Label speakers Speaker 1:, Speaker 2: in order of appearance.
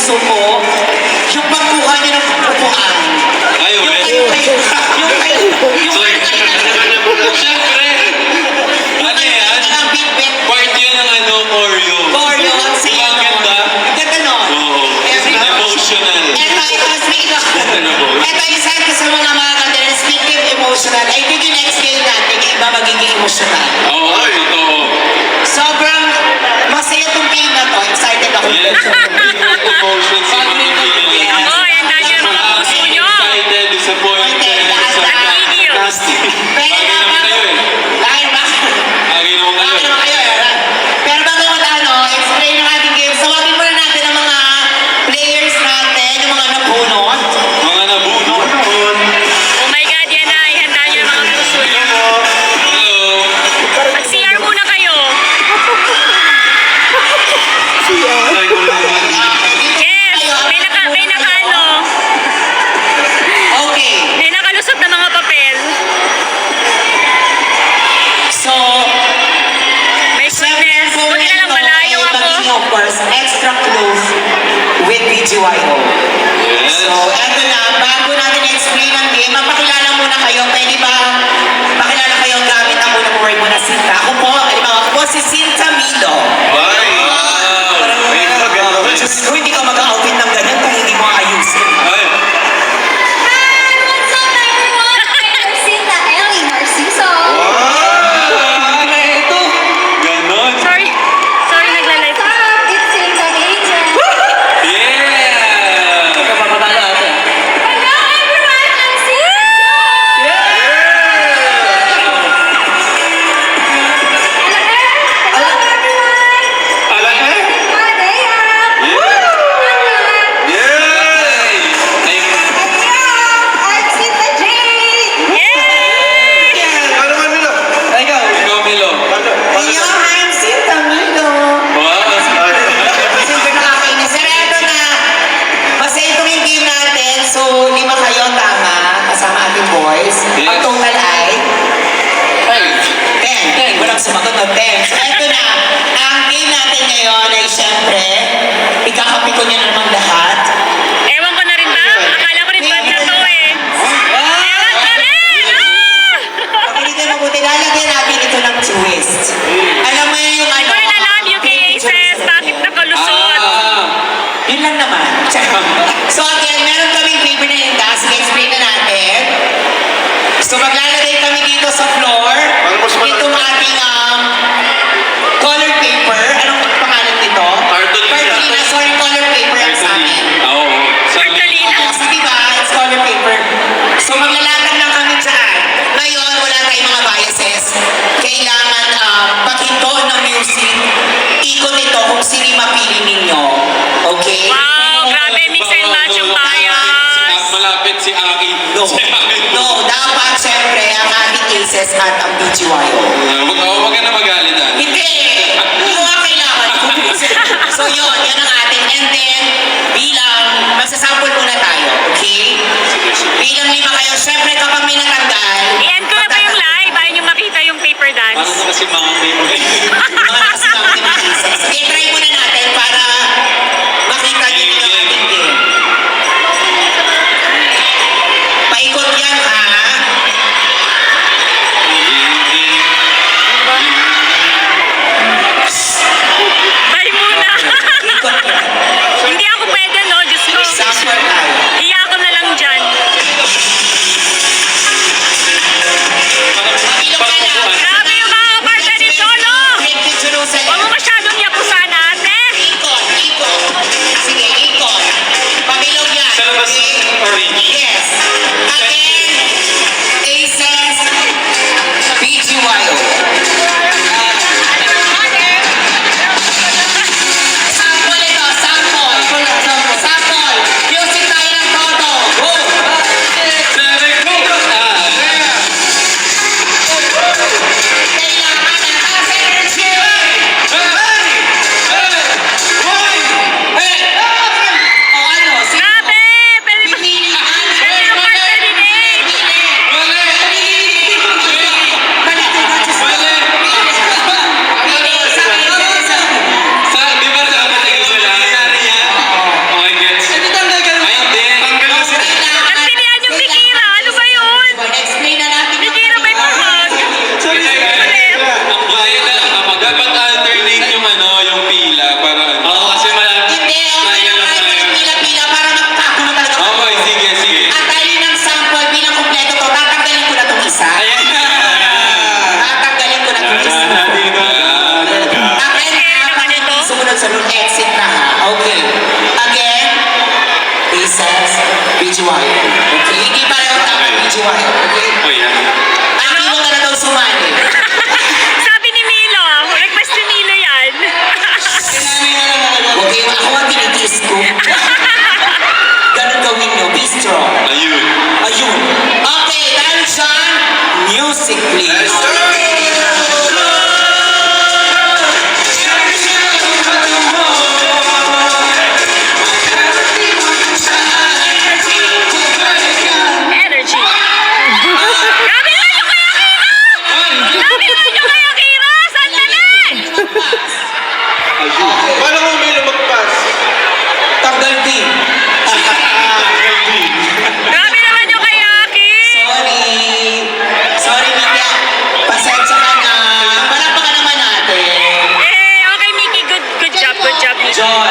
Speaker 1: puso ko, yung pagkuha niyo ng upuan.
Speaker 2: Ay,
Speaker 1: Yung
Speaker 2: ulit. Siyempre. Ano yan?
Speaker 1: ang bit-bit.
Speaker 2: Part yun ng choreo.
Speaker 1: Choreo, ang saya
Speaker 2: Ang
Speaker 1: nun.
Speaker 2: ganda.
Speaker 1: Ang ganda nun.
Speaker 2: Oo. Emotional.
Speaker 1: Ito, isa ko sa mga kandila, speaking of emotional, I think yung next game natin, yung iba magiging emotional.
Speaker 2: Oo, totoo.
Speaker 1: Sobrang masaya itong game na to. Excited ako.
Speaker 2: Yes. Emotions yung mga feelings.
Speaker 3: Oh, yan dahil yung mga puso nyo.
Speaker 2: Excited, disappointed,
Speaker 3: Nagigil.
Speaker 2: nasty.
Speaker 1: Pero
Speaker 2: Bagay naman kayo eh.
Speaker 1: Dahil ba?
Speaker 2: Bagay naman kayo.
Speaker 1: Bakit naman kayo eh? Pero bago explain ng ating game, sawagin muna natin ang mga players natin, yung mga nabunot.
Speaker 2: Mga nabunot noon.
Speaker 3: Oh my God, yan na. Ihanda nyo yung mga puso nyo.
Speaker 2: Hello.
Speaker 3: Mag-CR muna kayo.
Speaker 2: Ay, wala naman.
Speaker 3: Yes, may naka-ano.
Speaker 1: Okay.
Speaker 3: May nakalusot na mga papel.
Speaker 1: So,
Speaker 3: May sweetness. Buti na lang malayo ako.
Speaker 1: magiging of course, extra close with BGYO.
Speaker 2: Yes.
Speaker 1: So, eto na, bago natin explain ang game, magpakilala muna kayo. Pwede ba pakilala kayo gamit ang unang word mo na Sinta? Ako po si Sinta Milo.
Speaker 2: Bye. Wow. Ay, maganda.
Speaker 1: Diyos ko, hindi ka mag-outfit ng ganyan kung hindi mo ayusin.
Speaker 2: Ay.
Speaker 4: Hi! What's up, everyone? I'm Sinta Ellie Narciso.
Speaker 2: Ano ito? Ganon.
Speaker 3: Sorry. Sorry, nagla-live.
Speaker 4: What's up? It's Sinta Agent.
Speaker 2: Yeah.
Speaker 4: Hello, everyone! I'm Sinta. Hello, everyone!
Speaker 2: Ala eh.
Speaker 4: Madea.
Speaker 2: Yay! Ay,
Speaker 4: I'm Sinta Jane.
Speaker 3: Yay!
Speaker 2: ano man nila? Ikaw, Milo.
Speaker 1: Iyo, I'm Sinta Milo.
Speaker 2: Wow.
Speaker 1: Siyempre nakakainis. Pero eto na, masaya itong yung game natin. So, 5 kayo, tama, kasama ating boys.
Speaker 2: Yes.
Speaker 1: Ang total ay
Speaker 2: Ay.
Speaker 1: 10. Walang sumagot ng 10. So, eto na, ang game natin ngayon ay siyempre, ikakapi ko niya naman lahat.
Speaker 3: Ewan ko na rin ba? Akala ko rin ba na to eh. Ewan ko rin! Ah!
Speaker 1: Pagkalitin mabuti, lalagyan natin ito ng twist. Alam mo yun yung
Speaker 3: Hindi ko rin alam yung KSS. Bakit nakalusot?
Speaker 1: Yun lang naman. So again, meron kaming paper na yun. Sige, explain na natin. So maglalagay kami dito sa floor. Itong ating color paper. Anong pangalan nito?
Speaker 2: Cartolina.
Speaker 1: Cartolina. Sorry, color paper ang sa amin.
Speaker 2: Oo.
Speaker 3: Cartolina.
Speaker 1: So diba, it's color paper. So maglalatag lang kami dyan. Ngayon, wala tayong mga biases. Kailangan paghinto ng music, ikot ito kung sino yung mapili ninyo. Okay?
Speaker 3: Wow, grabe. Mix and match yung bias.
Speaker 2: Malapit si Aki.
Speaker 1: No. No, dapat siyempre ang ating aces at ang BGYO.
Speaker 2: Huwag ka na magalit ah.
Speaker 1: Hindi! Hindi ko nga kailangan. So yun, yan ang ating. And then, bilang, magsasample muna tayo. Okay? Bilang 5 kayo, siyempre kapag may natanggal,
Speaker 3: I-end ko na ba yung live? Ayaw nyo makita yung paper
Speaker 2: Parang
Speaker 3: dance.
Speaker 2: na kasi mga favorite.
Speaker 1: mga nakasama ng mga aces. Sige, try muna natin para makita niyo yung ating game. Paikot yan, ha? salon exit na ha. Okay. Again, Aces, BGY. Okay, hindi pareho dapat BGY. Okay?
Speaker 2: O yan.
Speaker 1: Aki mo ka na daw sumali.
Speaker 3: Sabi ni Milo, request ni Milo yan.
Speaker 1: Okay, ako ang tinitiis ko. Ganun gawin nyo. Be strong.
Speaker 2: Ayun.
Speaker 1: Ayun. Okay, dahil dyan, music please.
Speaker 3: Energy. Grabe naman yung kaya Kira! Grabe naman yung kaya Kira! Sandali!
Speaker 2: Paano mo may lumagpas?
Speaker 1: Tanggal din.
Speaker 3: Grabe naman yung kaya Aki!
Speaker 1: Sorry. Sorry, Mika. Pasensya ka na. Palakpakan naman natin.
Speaker 3: Eh, okay Miki, good job, Miki.
Speaker 1: Joy.